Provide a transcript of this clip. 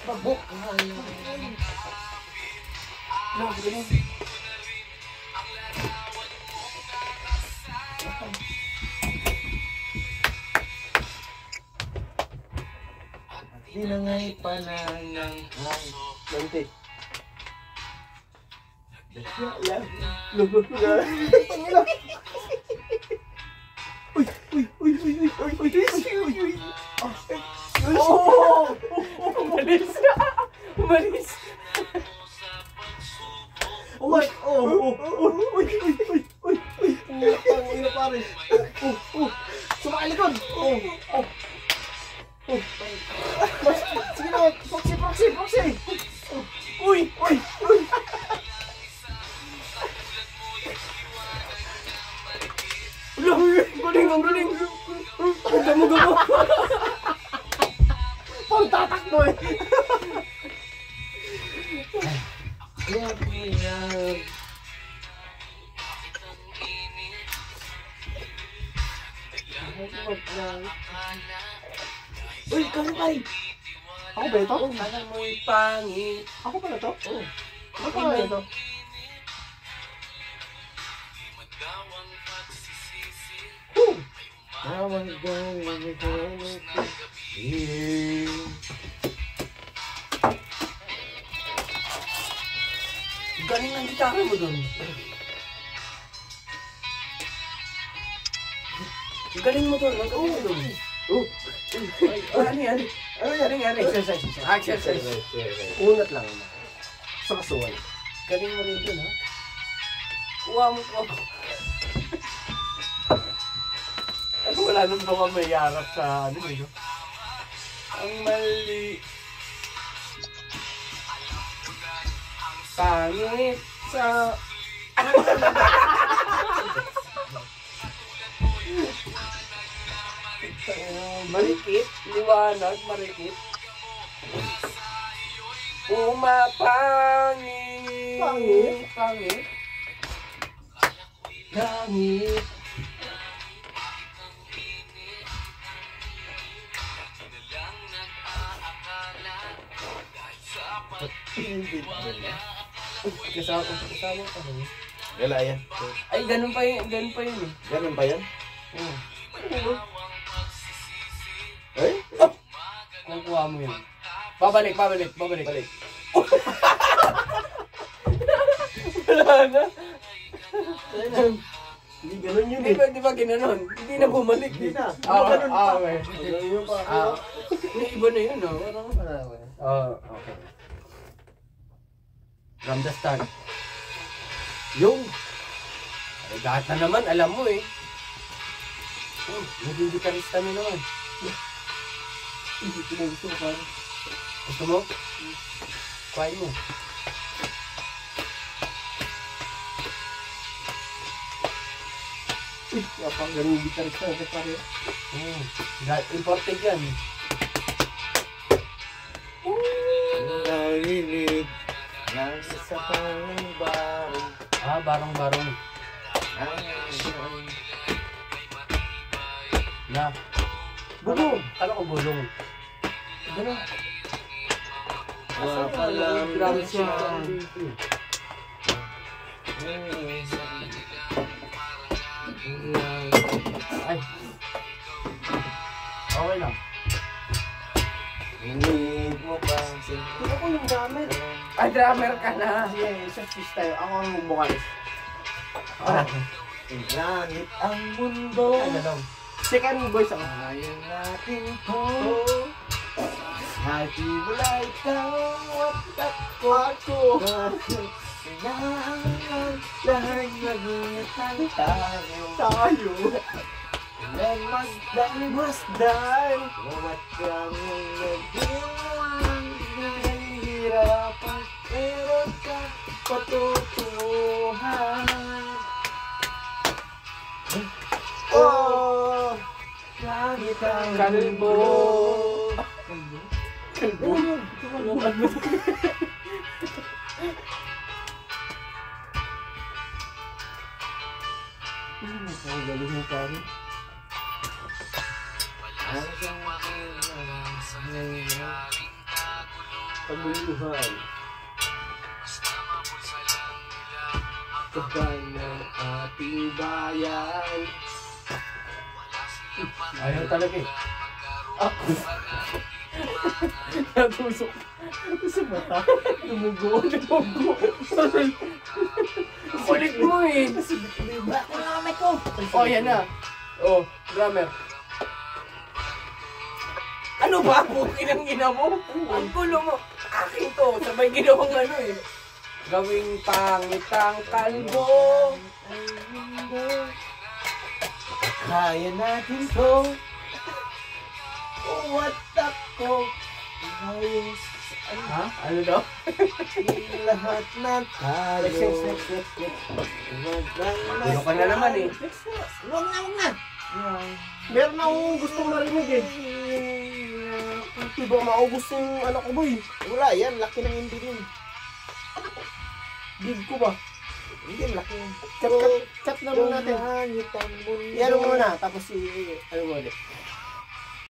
Pabok. Di na nga'y pananang Lante. Oh! Umalis! Umalis! Uy! Pangina pare. Sumakay likod. Sige na, proxy. Uy! Ang galing! Gamo! Pang tatakbo eh. Uy, kamukay! Ako ba ito? Alam mo'y pangit. Ako pala to? Oh. Ako pala ito? Galing ang gitara mo dun. Galing mo dun. Ang galing mo dun. Ano yan? Exercise. Unat lang. Sa kasuway. Galing mo rin dun, ha? Kuha mo ko. Ano, wala nang ba may harap sa ano eh, no? Ang mali. Pangit sa... Marikit, liwanag, marikit. Pangit. Langit. Kasama ka ba? Wala yan. Ay, ganun pa yun eh. Ganun ba yan? Oo. Eh? Kukuha mo yun. Babalik. Wala na. Hindi ganun yun eh. Di ba ginanon? Hindi na bumalik. Hindi na. Okay. Ganun yun pa. Iba na yun, no? Okay. From the start. Yung. Ay, lahat na naman, alam mo eh. Oh, naging gitarista na naman. Hindi ko na gusto ko parang. Gusto mo? Kuhain mo. Kapag ganun gitarista na pare. Imported yan. Narinig. Nasa pang-barong. Barong-barong. Na. Bulong. Kala ko bulong. Ano? Wala palang drums siya. Ay. Okay lang. Hinig mo pa. Hindi ako yung drummer. Ay, drummer ka na. Sige, isa twist tayo. Ako ang vocalist. Langit ang mundo. Ano daw? Second voice ako. Ayaw natin po. Happy wala ikaw at ako. Kailangan lahat mag-ingat tayo. Then masdan. Umat kang nagdiwang nahihirapan. Meron ka patutuhan. Oh, langit ang Kalbo. Kalbo? Ang galing mo pare. paguluhan. Kabay ng ating bayan. Ayaw talaga eh. Ah! Natusok. Sa mata. Lumugo. Kulit mo eh. Diba? Ano na kamay ko? Oh, yan na. Oh, drummer. Ano ba? Pukin ang ina mo? Ang gulo mo. Akin to. Sabay ginawang ano eh. Gawing pangit ang kalbo. Kaya natin to. What ako? Ayos. Ha? Ano daw? Lahat na tayo. Next. Gulo ka na naman eh. Huwag na. Meron akong gustong marinig eh. Hindi ba maubos yung anak ko boy? Wala yan, laki ng hindi nun. Gig ko ba? Hindi, laki yan. Cut na muna natin. Yan mo muna, tapos ano mo ulit.